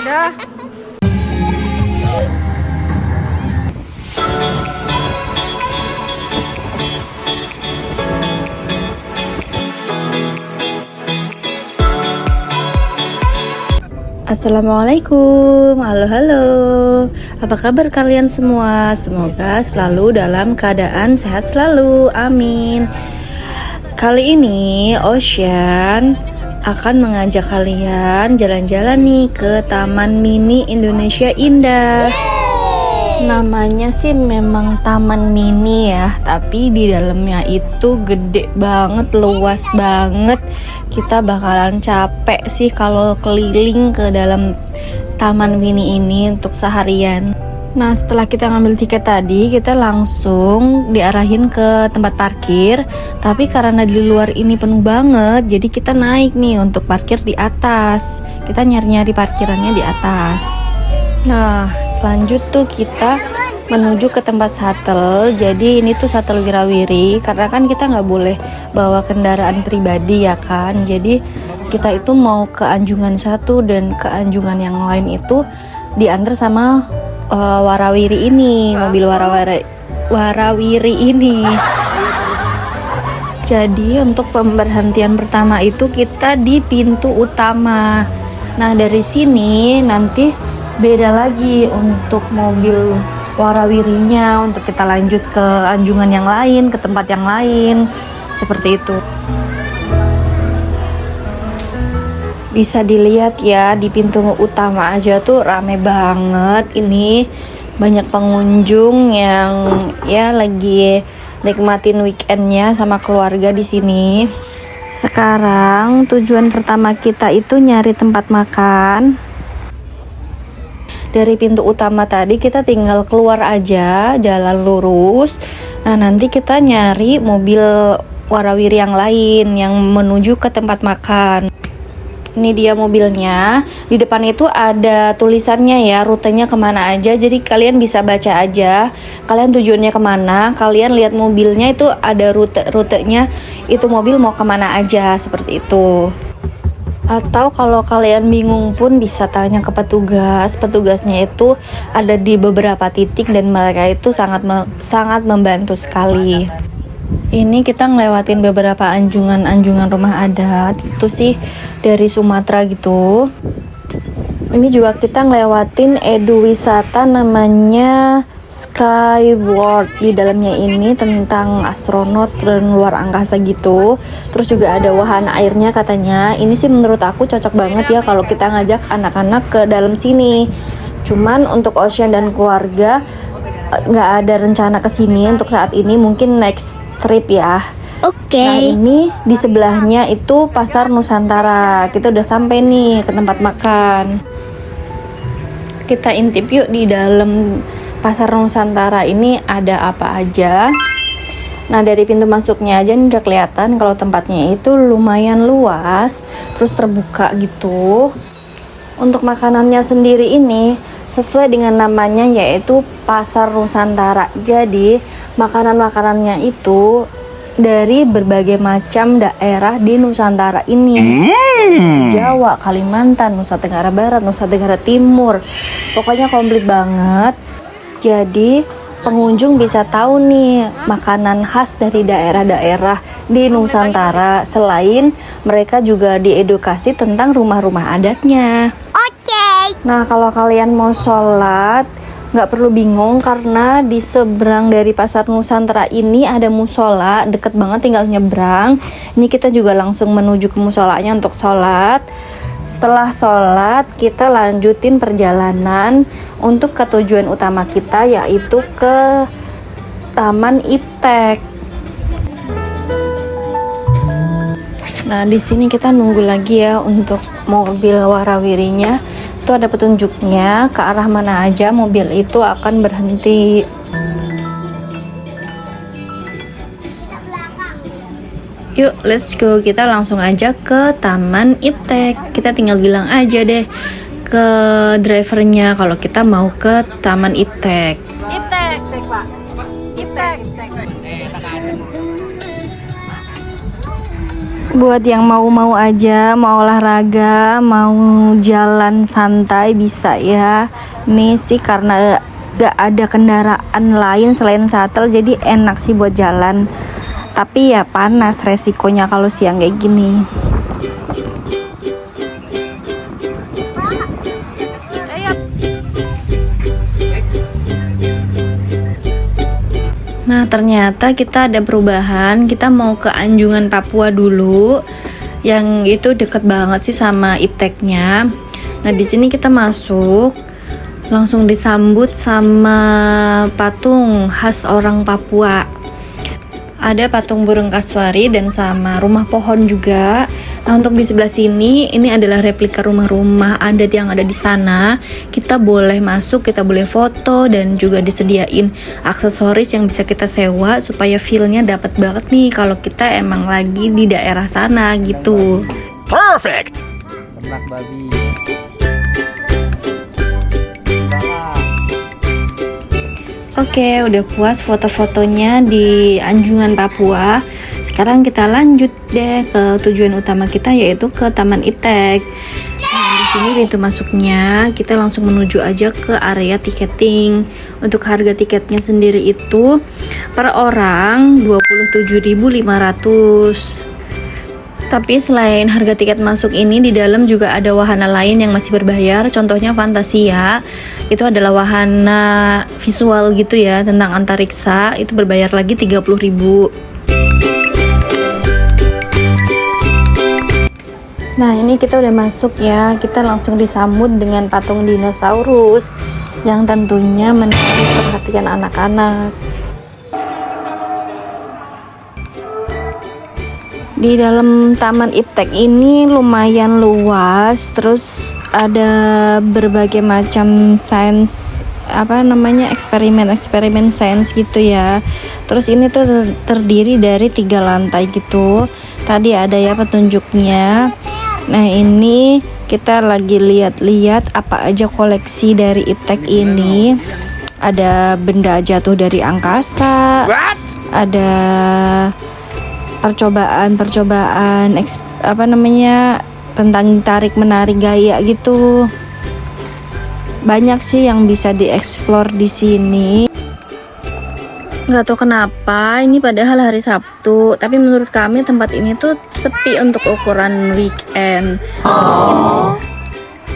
Dah. Assalamualaikum, halo. Apa kabar kalian semua? Semoga selalu dalam keadaan sehat selalu, amin. Kali ini Ocean akan mengajak kalian jalan-jalan nih ke Taman Mini Indonesia Indah. Namanya sih memang taman mini ya, tapi di dalamnya itu gede banget, luas banget. Kita bakalan capek sih kalau keliling ke dalam taman mini ini untuk seharian. Nah, setelah kita ngambil tiket tadi, kita langsung diarahin ke tempat parkir. Tapi karena di luar ini penuh banget, jadi kita naik nih untuk parkir di atas. Kita nyari-nyari parkirannya di atas. Nah, lanjut tuh kita menuju ke tempat shuttle. Jadi ini tuh shuttle Wirawiri, karena kan kita nggak boleh bawa kendaraan pribadi ya kan. Jadi kita itu mau ke Anjungan 1 dan ke Anjungan yang lain itu diantar sama Warawiri ini, mobil Warawiri ini. Jadi untuk pemberhentian pertama itu kita di pintu utama. Nah, dari sini nanti beda lagi untuk mobil Warawirinya, untuk kita lanjut ke Anjungan yang lain, ke tempat yang lain, seperti itu. Bisa dilihat ya, di pintu utama aja tuh rame banget. Ini banyak pengunjung yang ya lagi nikmatin weekendnya sama keluarga di sini. Sekarang tujuan pertama kita itu nyari tempat makan. Dari pintu utama tadi kita tinggal keluar aja, jalan lurus. Nah, nanti kita nyari mobil Warawiri yang lain yang menuju ke tempat makan. Ini dia mobilnya. Di depan itu ada tulisannya ya, rutenya kemana aja. Jadi kalian bisa baca aja, kalian tujuannya kemana. Kalian lihat mobilnya itu ada rutenya, itu mobil mau kemana aja, seperti itu. Atau kalau kalian bingung pun bisa tanya ke petugas. Petugasnya itu ada di beberapa titik dan mereka itu sangat membantu sekali. Ini kita ngelewatin beberapa anjungan rumah adat. Itu sih dari Sumatera gitu. Ini juga kita ngelewatin edu wisata namanya Skyward. Di dalamnya ini tentang astronot dan luar angkasa gitu. Terus juga ada wahana airnya katanya. Ini sih menurut aku cocok banget ya kalau kita ngajak anak-anak ke dalam sini. Cuman untuk Ocean dan keluarga nggak ada rencana ke sini untuk saat ini, mungkin next trip ya. Oke. Nah, ini di sebelahnya itu Pasar Nusantara. Kita udah sampai nih ke tempat makan. Kita intip yuk di dalam Pasar Nusantara ini ada apa aja. Nah, dari pintu masuknya aja nih udah kelihatan kalau tempatnya itu lumayan luas, terus terbuka gitu. Untuk makanannya sendiri ini sesuai dengan namanya, yaitu Pasar Nusantara. Jadi makanan-makanannya itu dari berbagai macam daerah di Nusantara ini. Jawa, Kalimantan, Nusa Tenggara Barat, Nusa Tenggara Timur. Pokoknya komplit banget. Jadi pengunjung bisa tahu nih makanan khas dari daerah-daerah di Nusantara. Selain mereka juga diedukasi tentang rumah-rumah adatnya. Nah, kalau kalian mau sholat, nggak perlu bingung karena di seberang dari Pasar Nusantara ini ada musola, deket banget tinggal nyebrang. Ini kita juga langsung menuju ke musolanya untuk sholat. Setelah sholat, kita lanjutin perjalanan untuk ke tujuan utama kita, yaitu ke Taman Iptek. Nah, di sini kita nunggu lagi ya untuk mobil Warawirinya. Itu ada petunjuknya ke arah mana aja mobil itu akan berhenti. Yuk, let's go. Kita langsung aja ke Taman Iptek. Kita tinggal bilang aja deh ke drivernya kalau kita mau ke Taman Iptek. Iptek, Pak. Iptek. Buat yang mau-mau aja, mau olahraga, mau jalan santai bisa ya. Ini sih karena gak ada kendaraan lain selain shuttle, jadi enak sih buat jalan. Tapi ya panas resikonya kalau siang kayak gini. Nah, ternyata kita ada perubahan. Kita mau ke Anjungan Papua dulu. Yang itu deket banget sih sama Ipteknya. Nah, di sini kita masuk, langsung disambut sama patung khas orang Papua. Ada patung burung kasuari dan sama rumah pohon juga. Nah, untuk di sebelah sini, ini adalah replika rumah-rumah adat yang ada di sana. Kita boleh masuk, kita boleh foto, dan juga disediain aksesoris yang bisa kita sewa supaya feel-nya dapat banget nih kalau kita emang lagi di daerah sana gitu. Perfect. Ternak babi. Oke, udah puas foto-fotonya di Anjungan Papua. Sekarang kita lanjut deh ke tujuan utama kita, yaitu ke Taman Iptek. Nah, di sini pintu masuknya, kita langsung menuju aja ke area tiketing. Untuk harga tiketnya sendiri itu per orang 27.500. Tapi selain harga tiket masuk ini, di dalam juga ada wahana lain yang masih berbayar. Contohnya Fantasia, itu adalah wahana visual gitu ya, tentang antariksa. Itu berbayar lagi 30.000. Nah, ini kita udah masuk ya. Kita langsung disambut dengan patung dinosaurus yang tentunya menarik perhatian anak-anak. Di dalam Taman Iptek ini lumayan luas, terus ada berbagai macam sains, eksperimen sains gitu ya. Terus ini tuh terdiri dari 3 lantai gitu. Tadi ada ya petunjuknya. Nah, ini kita lagi lihat-lihat apa aja koleksi dari Iptek ini. Ada benda jatuh dari angkasa, ada percobaan tentang tarik menarik gaya gitu. Banyak sih yang bisa dieksplor di sini. Nggak tahu kenapa ini padahal hari Sabtu, tapi menurut kami tempat ini tuh sepi untuk ukuran weekend.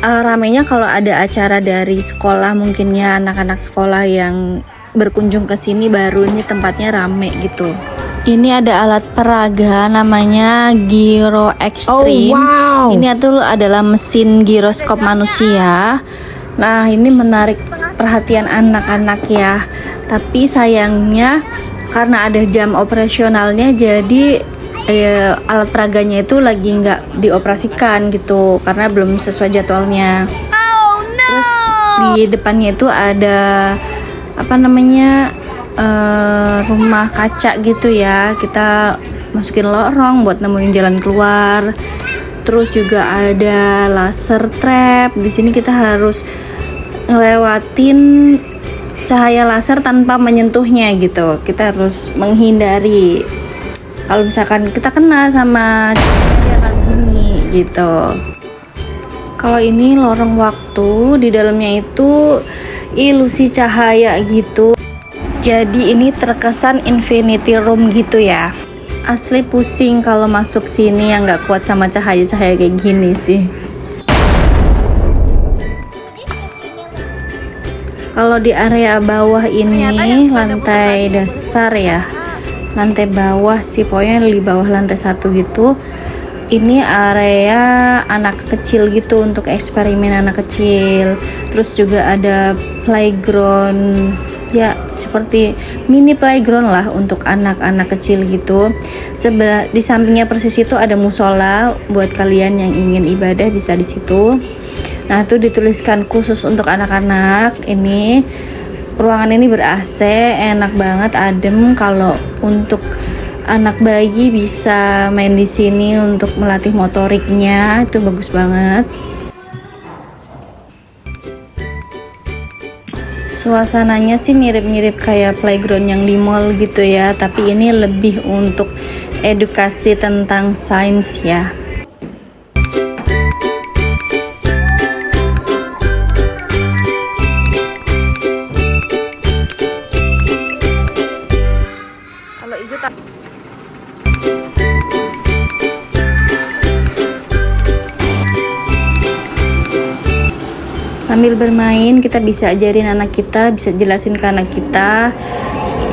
Ramainya kalau ada acara dari sekolah, mungkinnya anak-anak sekolah yang berkunjung ke sini baru ini tempatnya rame gitu. Ini ada alat peraga namanya Gyro Extreme. Ini tuh adalah mesin giroskop manusia. Nah, ini menarik perhatian anak-anak ya. Tapi sayangnya karena ada jam operasionalnya, jadi alat peraganya itu lagi nggak dioperasikan gitu karena belum sesuai jadwalnya. Terus di depannya itu ada rumah kaca gitu ya. Kita masukin lorong buat nemuin jalan keluar. Terus juga ada laser trap. Di sini kita harus ngelewatin cahaya laser tanpa menyentuhnya gitu. Kita harus menghindari kalau misalkan kita kena sama cahaya akan bunyi gitu. Kalau ini lorong waktu, di dalamnya itu ilusi cahaya gitu. Jadi ini terkesan infinity room gitu ya. Asli pusing kalau masuk sini yang nggak kuat sama cahaya-cahaya kayak gini sih. Kalau di area bawah ini lantai dasar ya, lantai bawah sih, pokoknya di bawah lantai 1 gitu. Ini area anak kecil gitu, untuk eksperimen anak kecil. Terus juga ada playground, ya seperti mini playground lah untuk anak-anak kecil gitu. Di sampingnya persis itu ada musola buat kalian yang ingin ibadah, bisa di situ. Nah, itu dituliskan khusus untuk anak-anak. Ini ruangan ini ber-AC, enak banget, adem. Kalau untuk anak bayi bisa main di sini untuk melatih motoriknya, itu bagus banget. Suasananya sih mirip-mirip kayak playground yang di mall gitu ya, tapi ini lebih untuk edukasi tentang sains ya. Kalau Izu tak sambil bermain, kita bisa ajarin anak kita, bisa jelasin ke anak kita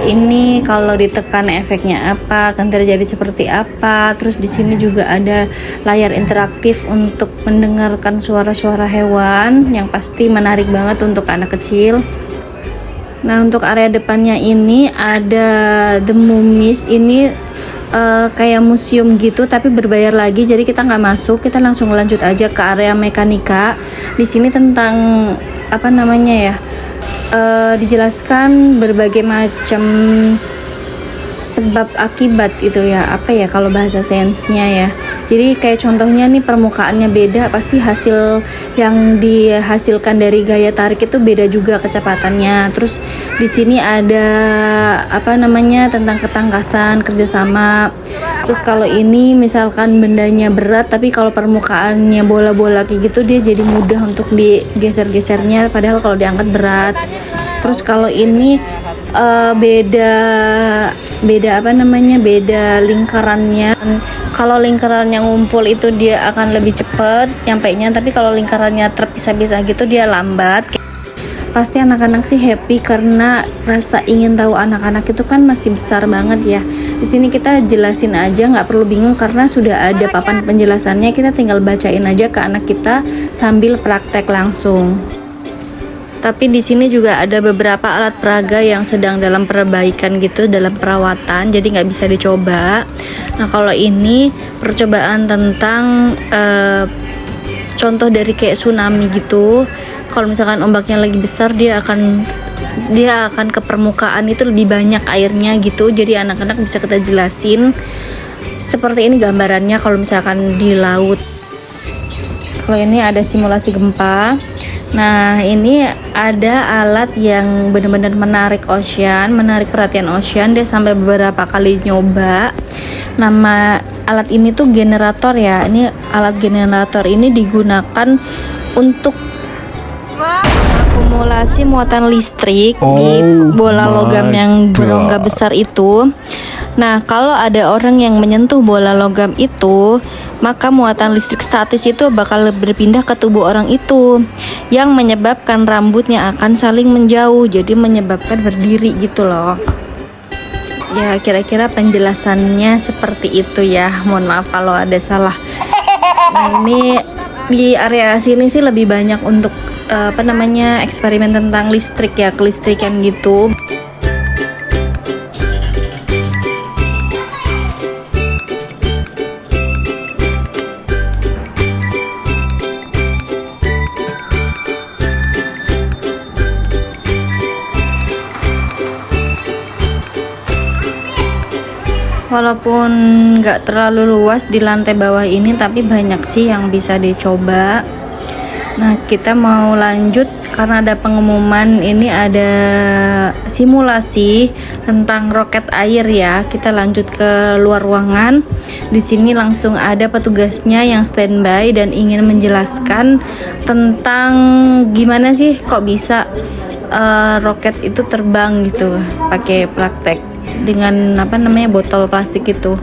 ini kalau ditekan efeknya apa, akan terjadi seperti apa. Terus di sini juga ada layar interaktif untuk mendengarkan suara-suara hewan yang pasti menarik banget untuk anak kecil. Nah, untuk area depannya ini ada The Mummies. Ini kayak museum gitu tapi berbayar lagi, jadi kita nggak masuk, kita langsung lanjut aja ke area mekanika. Di sini tentang apa namanya ya, dijelaskan berbagai macam sebab akibat itu ya, apa ya kalau bahasa sainsnya ya. Jadi kayak contohnya nih, permukaannya beda, pasti hasil yang dihasilkan dari gaya tarik itu beda juga kecepatannya. Terus di sini ada apa namanya tentang ketangkasan, kerjasama. Terus kalau ini misalkan bendanya berat tapi kalau permukaannya bola-bola kayak gitu, dia jadi mudah untuk digeser-gesernya, padahal kalau diangkat berat. Terus kalau ini beda apa namanya, beda lingkarannya. Kalau lingkarannya ngumpul itu dia akan lebih cepat nyampainya, tapi kalau lingkarannya terpisah-pisah gitu dia lambat. Pasti anak-anak sih happy karena rasa ingin tahu anak-anak itu kan masih besar banget ya. Di sini kita jelasin aja, nggak perlu bingung karena sudah ada papan penjelasannya. Kita tinggal bacain aja ke anak kita sambil praktek langsung. Tapi di sini juga ada beberapa alat peraga yang sedang dalam perbaikan gitu, dalam perawatan, jadi nggak bisa dicoba. Nah, kalau ini percobaan tentang contoh dari kayak tsunami gitu. Kalau misalkan ombaknya lagi besar, dia akan ke permukaan itu lebih banyak airnya gitu. Jadi anak-anak bisa kita jelasin seperti ini gambarannya kalau misalkan di laut. Kalau ini ada simulasi gempa. Nah, ini ada alat yang benar-benar menarik perhatian Ocean. Dia sampai beberapa kali nyoba. Nama alat ini tuh generator ya. Ini alat generator ini digunakan untuk akumulasi muatan listrik di bola logam yang berongga besar itu. Nah, kalau ada orang yang menyentuh bola logam itu, maka muatan listrik statis itu bakal berpindah ke tubuh orang itu, yang menyebabkan rambutnya akan saling menjauh, jadi menyebabkan berdiri gitu loh. Ya, kira-kira penjelasannya seperti itu ya. Mohon maaf kalau ada salah. Nah, ini di area sini sih lebih banyak untuk eksperimen tentang listrik ya, kelistrikan gitu. Walaupun nggak terlalu luas di lantai bawah ini, tapi banyak sih yang bisa dicoba. Nah, kita mau lanjut karena ada pengumuman. Ini ada simulasi tentang roket air ya. Kita lanjut ke luar ruangan. Di sini langsung ada petugasnya yang standby dan ingin menjelaskan tentang gimana sih kok bisa roket itu terbang gitu pakai praktek dengan botol plastik itu.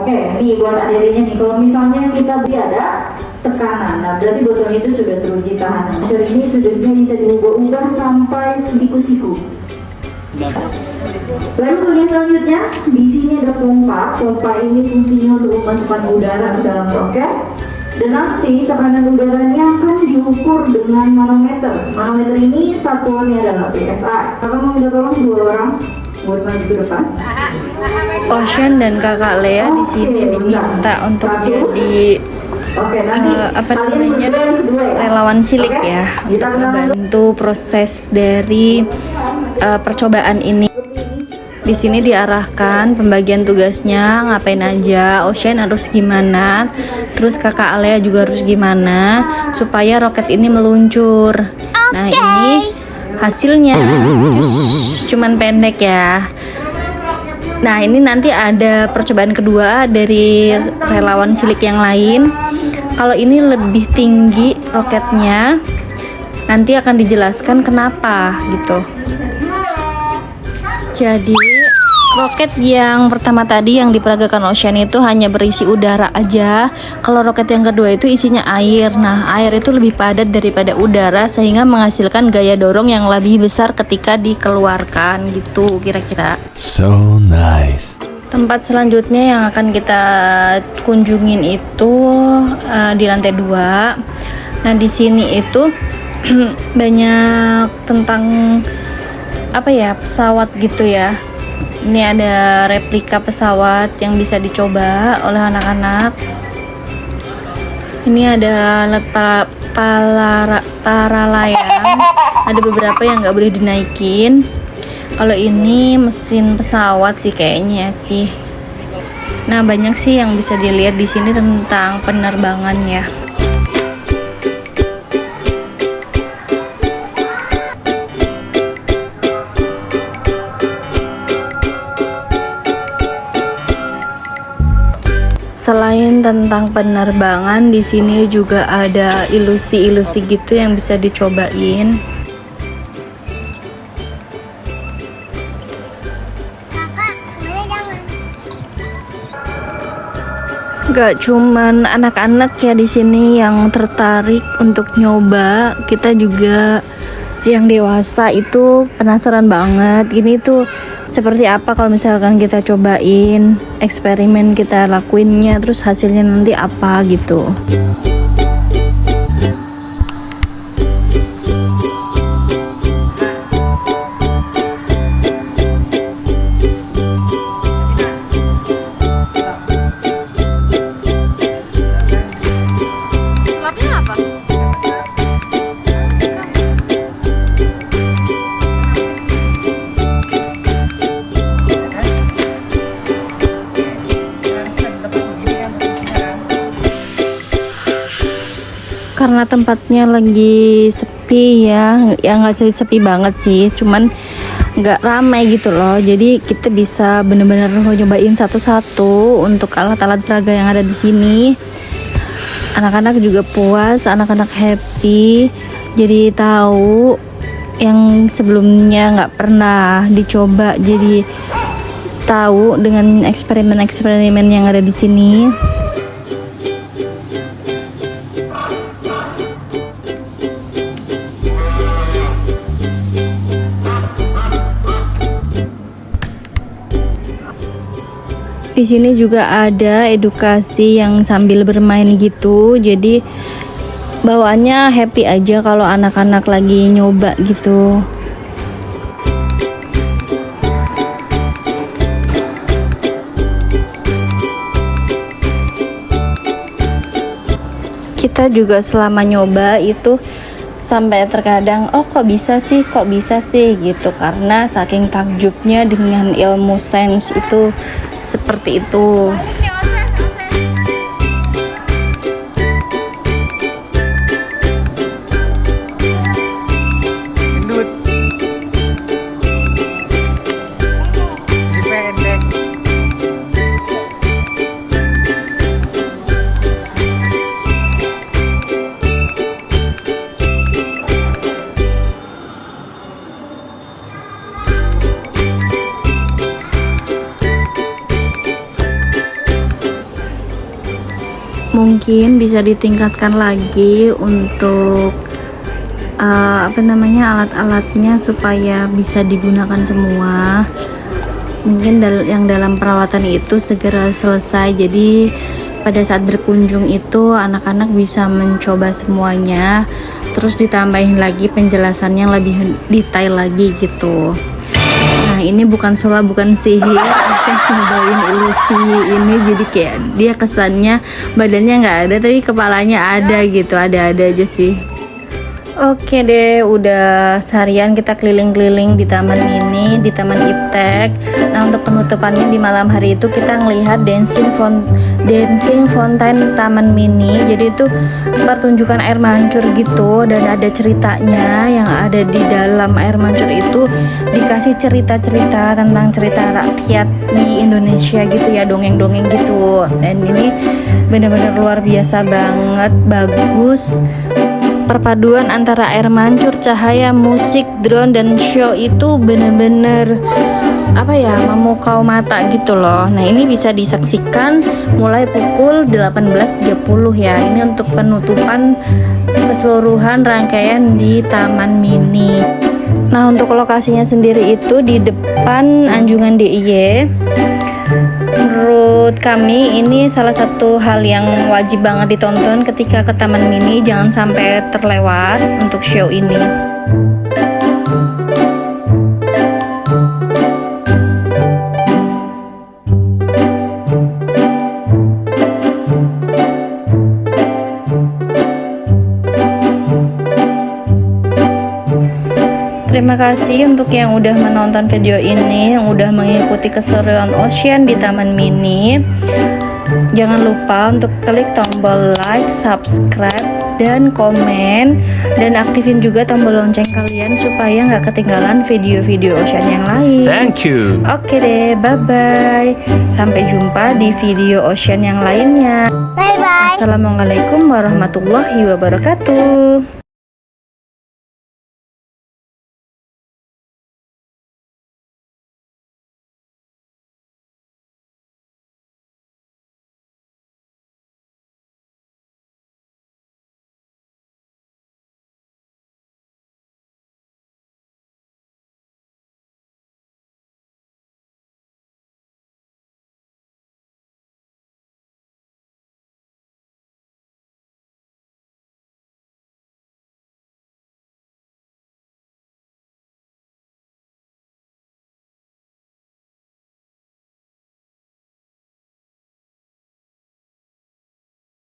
Oke, ini buat adiknya nih. Kalau misalnya kita ada tekanan, nah berarti botol itu sudah teruji tahanan. Jadi ini sudahnya bisa diubah-ubah sampai siku-siku. Lalu bagian selanjutnya, di sini ada pompa. Pompa ini fungsinya untuk memasukkan udara ke dalam roket. Dan nanti tekanan udaranya akan diukur dengan manometer. Manometer ini satuannya adalah PSI. Kakak mau minta tolong 2 orang buat maju ke depan. Ocean dan kakak Lea di sini diminta untuk jadi relawan cilik ya, untuk membantu proses dari percobaan ini. Di sini diarahkan pembagian tugasnya ngapain aja, Ocean harus gimana, terus kakak Alea juga harus gimana supaya roket ini meluncur. Nah, ini hasilnya cuman pendek ya. Nah, ini nanti ada percobaan kedua dari relawan cilik yang lain. Kalau ini lebih tinggi roketnya, nanti akan dijelaskan kenapa gitu. Jadi roket yang pertama tadi yang diperagakan Ocean itu hanya berisi udara aja. Kalau roket yang kedua itu isinya air. Nah, air itu lebih padat daripada udara sehingga menghasilkan gaya dorong yang lebih besar ketika dikeluarkan gitu kira-kira. So nice. Tempat selanjutnya yang akan kita kunjungin itu di lantai 2. Nah, di sini itu banyak tentang pesawat gitu ya. Ini ada replika pesawat yang bisa dicoba oleh anak-anak. Ini ada alat para layang. Ada beberapa yang nggak boleh dinaikin. Kalau ini mesin pesawat sih kayaknya sih. Nah, banyak sih yang bisa dilihat di sini tentang penerbangannya. Selain tentang penerbangan, di sini juga ada ilusi-ilusi gitu yang bisa dicobain. Gak cuman anak-anak ya di sini yang tertarik untuk nyoba, kita juga yang dewasa itu penasaran banget. Ini tuh seperti apa kalau misalkan kita cobain, eksperimen kita lakuinnya, terus hasilnya nanti apa gitu. Karena tempatnya lagi sepi ya nggak sepi banget sih, cuman nggak ramai gitu loh, jadi kita bisa bener-bener nyobain satu-satu untuk alat-alat peraga yang ada di sini. Anak-anak juga puas, anak-anak happy, jadi tahu yang sebelumnya nggak pernah dicoba, jadi tahu dengan eksperimen-eksperimen yang ada di sini. Di sini juga ada edukasi yang sambil bermain gitu, jadi bawaannya happy aja kalau anak-anak lagi nyoba gitu. Kita juga selama nyoba itu sampai terkadang kok bisa sih gitu, karena saking takjubnya dengan ilmu sains itu seperti itu. Gendut. Jadi pendek. Mungkin bisa ditingkatkan lagi untuk alat-alatnya supaya bisa digunakan semua. Mungkin yang dalam perawatan itu segera selesai, jadi pada saat berkunjung itu anak-anak bisa mencoba semuanya, terus ditambahin lagi penjelasannya lebih detail lagi gitu. Nah, ini bukan sulap, bukan sihir, aku cobain ilusi ini, jadi kayak dia kesannya badannya nggak ada tapi kepalanya ada gitu, ada-ada aja sih. Oke deh, udah seharian kita keliling-keliling di Taman Mini, di Taman Iptek. Nah, untuk penutupannya di malam hari itu kita ngelihat dancing fountain Taman Mini. Jadi itu pertunjukan air mancur gitu, dan ada ceritanya yang ada di dalam air mancur itu, dikasih cerita-cerita tentang cerita rakyat di Indonesia gitu ya, dongeng-dongeng gitu. Dan ini bener-bener luar biasa banget, bagus. Perpaduan antara air mancur, cahaya, musik, drone, dan show itu bener-bener apa ya, memukau mata gitu loh. Nah, ini bisa disaksikan mulai pukul 18.30 ya. Ini untuk penutupan keseluruhan rangkaian di Taman Mini. Nah, untuk lokasinya sendiri itu di depan Anjungan DIY. Menurut kami ini salah satu hal yang wajib banget ditonton ketika ke Taman Mini, jangan sampai terlewat untuk show ini. Terima kasih untuk yang udah menonton video ini, yang udah mengikuti keseruan Ocean di Taman Mini. Jangan lupa untuk klik tombol like, subscribe, dan komen, dan aktifin juga tombol lonceng kalian supaya nggak ketinggalan video-video Ocean yang lain. Thank you. Oke deh, bye-bye. Sampai jumpa di video Ocean yang lainnya. Bye bye. Assalamualaikum warahmatullahi wabarakatuh.